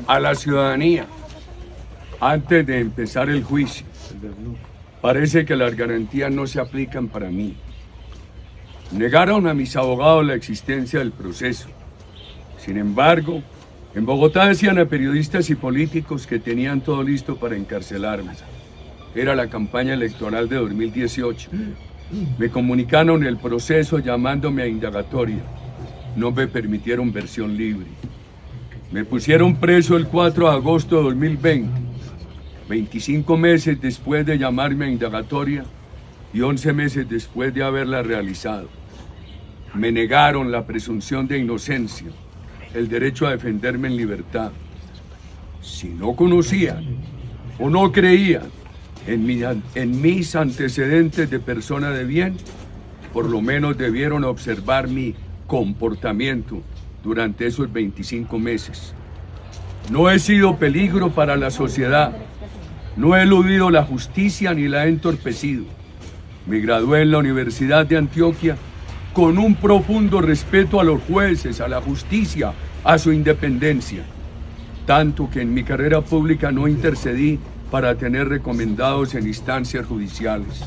A la ciudadanía, antes de empezar el juicio, parece que las garantías no se aplican para mí. Negaron a mis abogados la existencia del proceso. Sin embargo, en Bogotá decían a periodistas y políticos que tenían todo listo para encarcelarme. Era la campaña electoral de 2018. Me comunicaron el proceso llamándome a indagatoria. No me permitieron versión libre. Me pusieron preso el 4 de agosto de 2020, 25 meses después de llamarme a indagatoria y 11 meses después de haberla realizado. Me negaron la presunción de inocencia, el derecho a defenderme en libertad. Si no conocían o no creían en mis antecedentes de persona de bien, por lo menos debieron observar mi comportamiento durante esos 25 meses. No he sido peligro para la sociedad, no he eludido la justicia ni la he entorpecido. Me gradué en la Universidad de Antioquia con un profundo respeto a los jueces, a la justicia, a su independencia. Tanto que en mi carrera pública no intercedí para tener recomendados en instancias judiciales.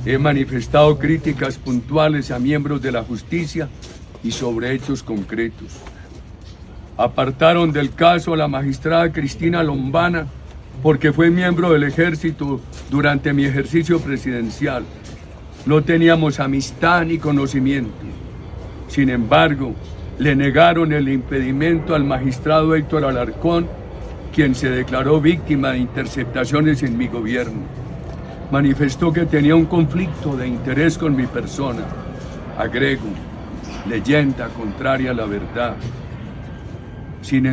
He manifestado críticas puntuales a miembros de la justicia y sobre hechos concretos. Apartaron del caso a la magistrada Cristina Lombana porque fue miembro del ejército durante mi ejercicio presidencial. No teníamos amistad ni conocimiento. Sin embargo, le negaron el impedimento al magistrado Héctor Alarcón, quien se declaró víctima de interceptaciones en mi gobierno. Manifestó que tenía un conflicto de interés con mi persona. Agrego, leyenda contraria a la verdad.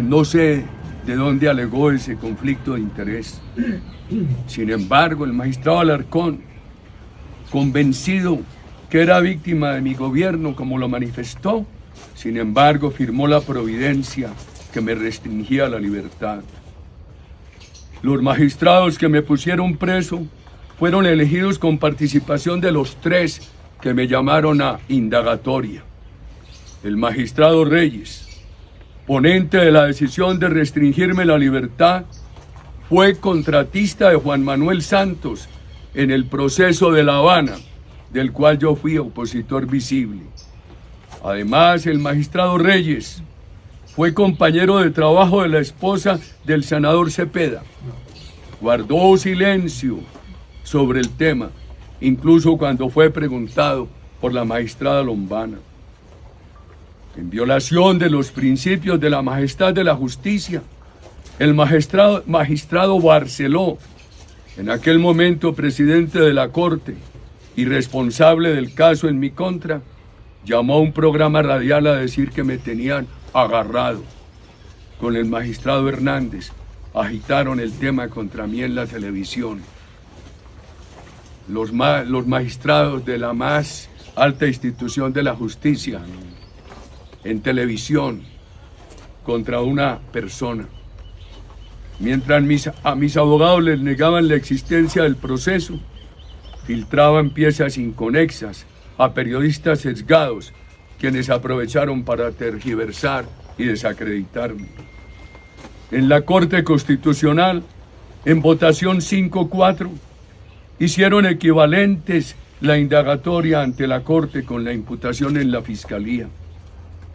No sé de dónde alegó ese conflicto de interés. Sin embargo, el magistrado Alarcón, convencido que era víctima de mi gobierno, como lo manifestó, sin embargo, firmó la providencia que me restringía la libertad. Los magistrados que me pusieron preso fueron elegidos con participación de los 3 que me llamaron a indagatoria. El magistrado Reyes, ponente de la decisión de restringirme la libertad, fue contratista de Juan Manuel Santos en el proceso de La Habana, del cual yo fui opositor visible. Además, el magistrado Reyes fue compañero de trabajo de la esposa del senador Cepeda. Guardó silencio sobre el tema, incluso cuando fue preguntado por la magistrada Lombana. En violación de los principios de la majestad de la justicia, el magistrado Barceló, en aquel momento presidente de la Corte y responsable del caso en mi contra, llamó a un programa radial a decir que me tenían agarrado. Con el magistrado Hernández agitaron el tema contra mí en la televisión. Los magistrados de la más alta institución de la justicia en televisión contra una persona. Mientras a mis abogados les negaban la existencia del proceso, filtraban piezas inconexas a periodistas sesgados, quienes aprovecharon para tergiversar y desacreditarme. En la Corte Constitucional, en votación 5-4, hicieron equivalentes la indagatoria ante la Corte con la imputación en la Fiscalía.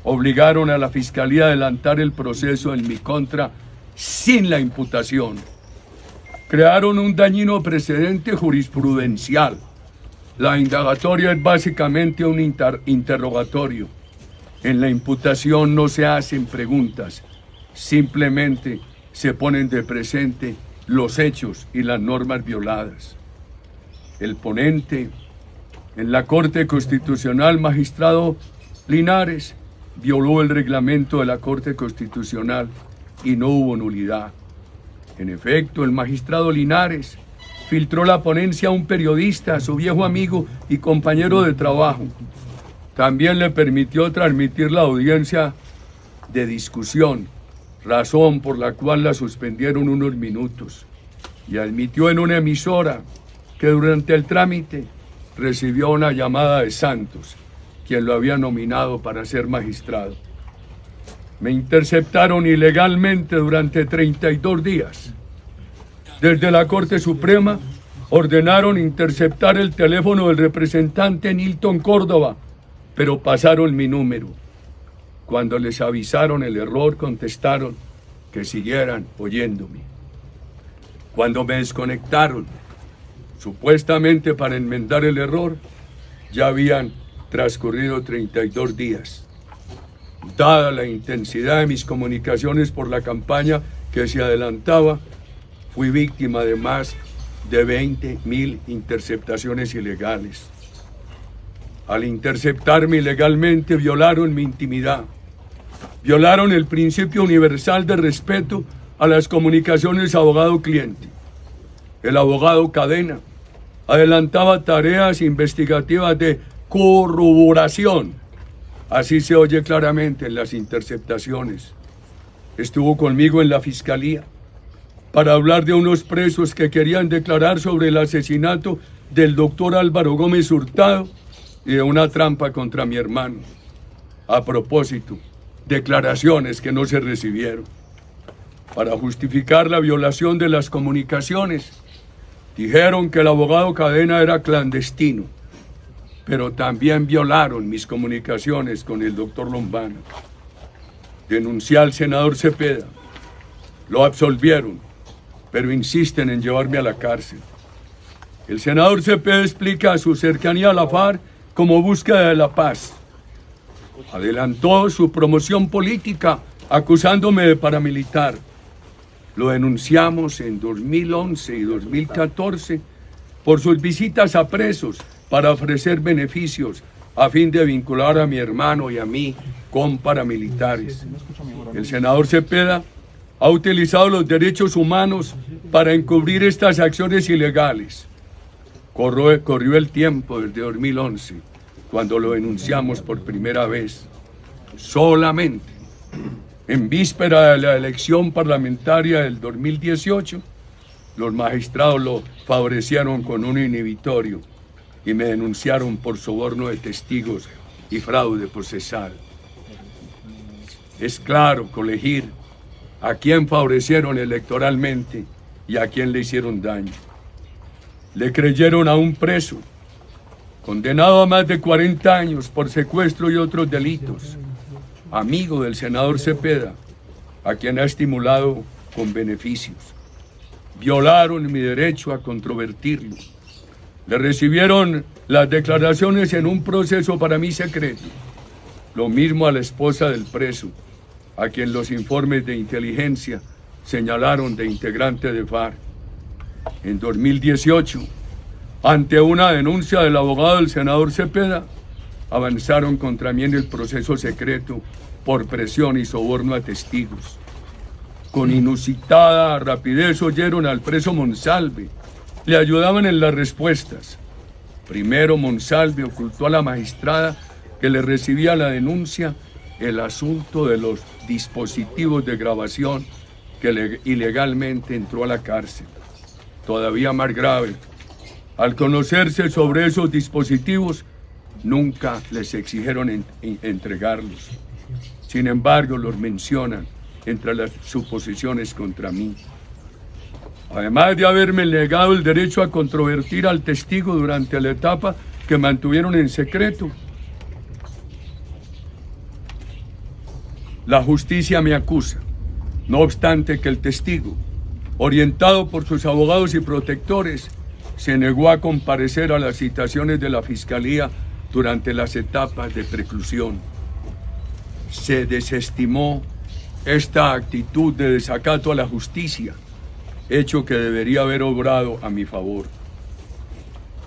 Obligaron a la Fiscalía a adelantar el proceso en mi contra sin la imputación. Crearon un dañino precedente jurisprudencial. La indagatoria es básicamente un interrogatorio. En la imputación no se hacen preguntas, simplemente se ponen de presente los hechos y las normas violadas. El ponente en la Corte Constitucional, magistrado Linares, violó el reglamento de la Corte Constitucional y no hubo nulidad. En efecto, el magistrado Linares filtró la ponencia a un periodista, a su viejo amigo y compañero de trabajo. También le permitió transmitir la audiencia de discusión, razón por la cual la suspendieron unos minutos. Y admitió en una emisora que durante el trámite recibió una llamada de Santos, quien lo había nominado para ser magistrado. Me interceptaron ilegalmente durante 32 días. Desde la Corte Suprema ordenaron interceptar el teléfono del representante Nilton Córdoba, pero pasaron mi número. Cuando les avisaron el error, contestaron que siguieran oyéndome. Cuando me desconectaron, supuestamente para enmendar el error, ya habían transcurrido 32 días. Dada la intensidad de mis comunicaciones por la campaña que se adelantaba, fui víctima de más de 20.000 interceptaciones ilegales. Al interceptarme ilegalmente, violaron mi intimidad. Violaron el principio universal de respeto a las comunicaciones abogado-cliente. El abogado Cadena adelantaba tareas investigativas de corroboración. Así se oye claramente en las interceptaciones. Estuvo conmigo en la fiscalía para hablar de unos presos que querían declarar sobre el asesinato del doctor Álvaro Gómez Hurtado y de una trampa contra mi hermano. A propósito, declaraciones que no se recibieron. Para justificar la violación de las comunicaciones, dijeron que el abogado Cadena era clandestino, pero también violaron mis comunicaciones con el doctor Lombana. Denuncié al senador Cepeda, lo absolvieron, pero insisten en llevarme a la cárcel. El senador Cepeda explica su cercanía a la FARC como búsqueda de la paz. Adelantó su promoción política acusándome de paramilitar. Lo denunciamos en 2011 y 2014 por sus visitas a presos para ofrecer beneficios a fin de vincular a mi hermano y a mí con paramilitares. El senador Cepeda ha utilizado los derechos humanos para encubrir estas acciones ilegales. Corrió el tiempo desde 2011, cuando lo denunciamos por primera vez. Solamente en víspera de la elección parlamentaria del 2018, los magistrados lo favorecieron con un inhibitorio y me denunciaron por soborno de testigos y fraude procesal. Es claro colegir a quién favorecieron electoralmente y a quién le hicieron daño. Le creyeron a un preso, condenado a más de 40 años por secuestro y otros delitos, amigo del senador Cepeda, a quien ha estimulado con beneficios. Violaron mi derecho a controvertirlo. Le recibieron las declaraciones en un proceso para mí secreto. Lo mismo a la esposa del preso, a quien los informes de inteligencia señalaron de integrante de FARC. En 2018, ante una denuncia del abogado del senador Cepeda, avanzaron contra mí en el proceso secreto por presión y soborno a testigos. Con inusitada rapidez oyeron al preso Monsalve. Le ayudaban en las respuestas. Primero Monsalve ocultó a la magistrada que le recibía la denuncia el asunto de los dispositivos de grabación que ilegalmente entró a la cárcel. Todavía más grave, al conocerse sobre esos dispositivos, nunca les exigieron entregarlos. Sin embargo, los mencionan entre las suposiciones contra mí. Además de haberme negado el derecho a controvertir al testigo durante la etapa que mantuvieron en secreto, la justicia me acusa, no obstante que el testigo, orientado por sus abogados y protectores, se negó a comparecer a las citaciones de la Fiscalía durante las etapas de preclusión. Se desestimó esta actitud de desacato a la justicia, hecho que debería haber obrado a mi favor.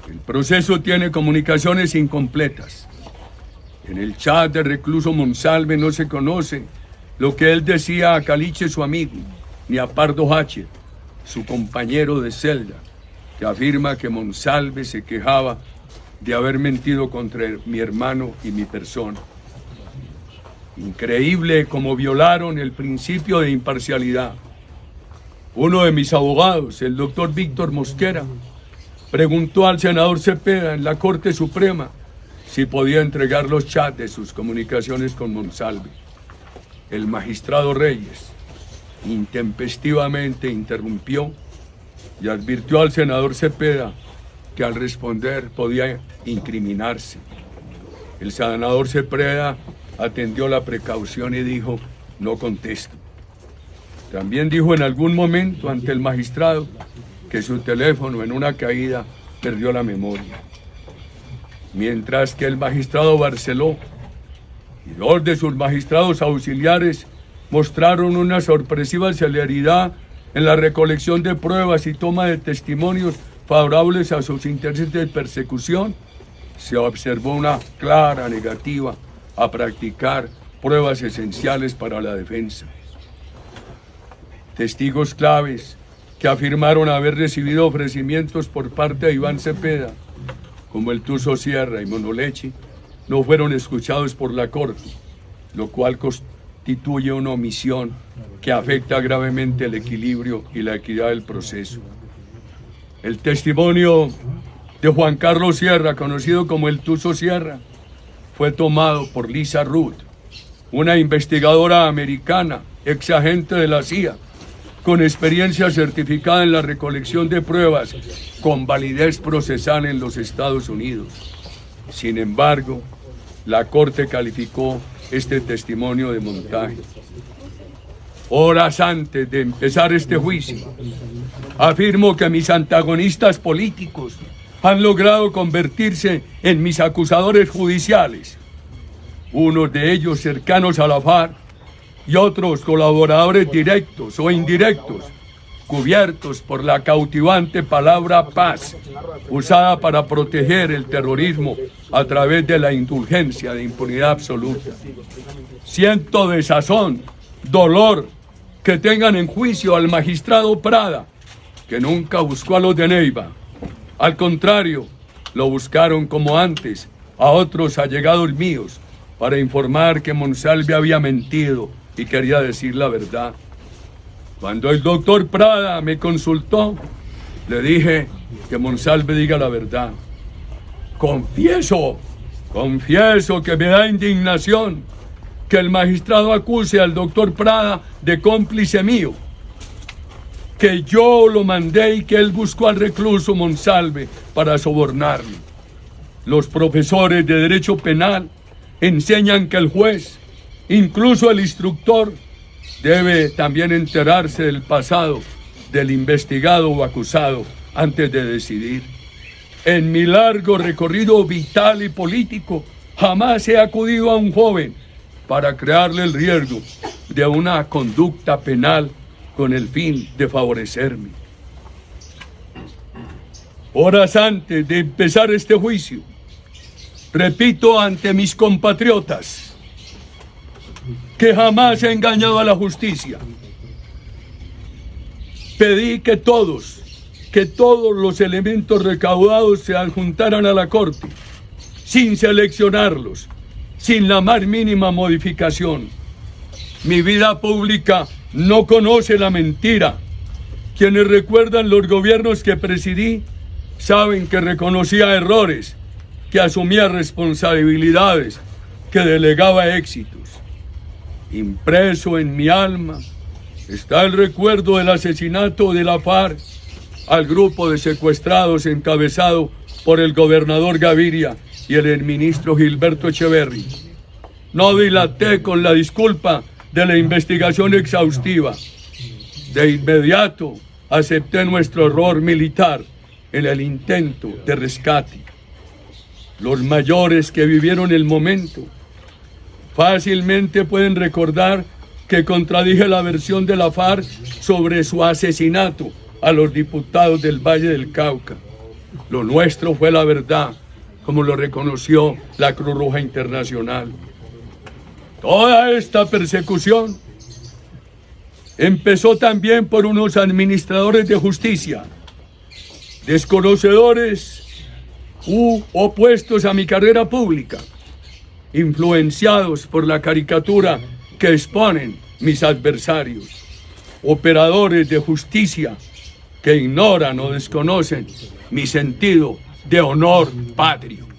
El proceso tiene comunicaciones incompletas. En el chat del recluso Monsalve no se conoce lo que él decía a Caliche, su amigo, ni a Pardo Hacher, su compañero de celda, que afirma que Monsalve se quejaba de haber mentido contra mi hermano y mi persona. Increíble cómo violaron el principio de imparcialidad. Uno de mis abogados, el doctor Víctor Mosquera, preguntó al senador Cepeda en la Corte Suprema si podía entregar los chats de sus comunicaciones con Monsalve. el magistrado Reyes intempestivamente interrumpió y advirtió al senador Cepeda que al responder podía incriminarse. El senador Cepeda atendió la precaución y dijo: no contesto. También dijo en algún momento ante el magistrado que su teléfono en una caída perdió la memoria. Mientras que el magistrado Barceló y dos de sus magistrados auxiliares mostraron una sorpresiva celeridad en la recolección de pruebas y toma de testimonios favorables a sus intereses de persecución, se observó una clara negativa a practicar pruebas esenciales para la defensa. Testigos claves que afirmaron haber recibido ofrecimientos por parte de Iván Cepeda, como el Tuzo Sierra y Monoleche, no fueron escuchados por la Corte, lo cual constituye una omisión que afecta gravemente el equilibrio y la equidad del proceso. El testimonio de Juan Carlos Sierra, conocido como el Tuzo Sierra, fue tomado por Lisa Ruth, una investigadora americana, ex agente de la CIA, con experiencia certificada en la recolección de pruebas con validez procesal en los Estados Unidos. Sin embargo, la Corte calificó este testimonio de montaje. Horas antes de empezar este juicio, afirmo que mis antagonistas políticos han logrado convertirse en mis acusadores judiciales, unos de ellos cercanos a la FARC y otros colaboradores directos o indirectos, cubiertos por la cautivante palabra paz, usada para proteger el terrorismo a través de la indulgencia de impunidad absoluta. Siento desazón, dolor, que tengan en juicio al magistrado Prada, que nunca buscó a los de Neiva. Al contrario, lo buscaron como antes a otros allegados míos para informar que Monsalve había mentido y quería decir la verdad. Cuando el doctor Prada me consultó, le dije que Monsalve diga la verdad. Confieso que me da indignación que el magistrado acuse al doctor Prada de cómplice mío, que yo lo mandé y que él buscó al recluso Monsalve para sobornarlo. Los profesores de Derecho Penal enseñan que el juez, incluso el instructor, debe también enterarse del pasado del investigado o acusado antes de decidir. En mi largo recorrido vital y político, jamás he acudido a un joven para crearle el riesgo de una conducta penal con el fin de favorecerme. Horas antes de empezar este juicio, repito ante mis compatriotas que jamás he engañado a la justicia. Pedí que todos los elementos recaudados se adjuntaran a la Corte, sin seleccionarlos, sin la más mínima modificación. Mi vida pública no conoce la mentira. Quienes recuerdan los gobiernos que presidí saben que reconocía errores, que asumía responsabilidades, que delegaba éxitos. Impreso en mi alma está el recuerdo del asesinato de la FARC al grupo de secuestrados encabezado por el gobernador Gaviria y el exministro Gilberto Echeverri. No dilaté con la disculpa de la investigación exhaustiva. De inmediato acepté nuestro error militar en el intento de rescate. Los mayores que vivieron el momento fácilmente pueden recordar que contradije la versión de la FARC sobre su asesinato a los diputados del Valle del Cauca. Lo nuestro fue la verdad, como lo reconoció la Cruz Roja Internacional. Toda esta persecución empezó también por unos administradores de justicia, desconocedores u opuestos a mi carrera pública, influenciados por la caricatura que exponen mis adversarios, operadores de justicia que ignoran o desconocen mi sentido de honor patrio.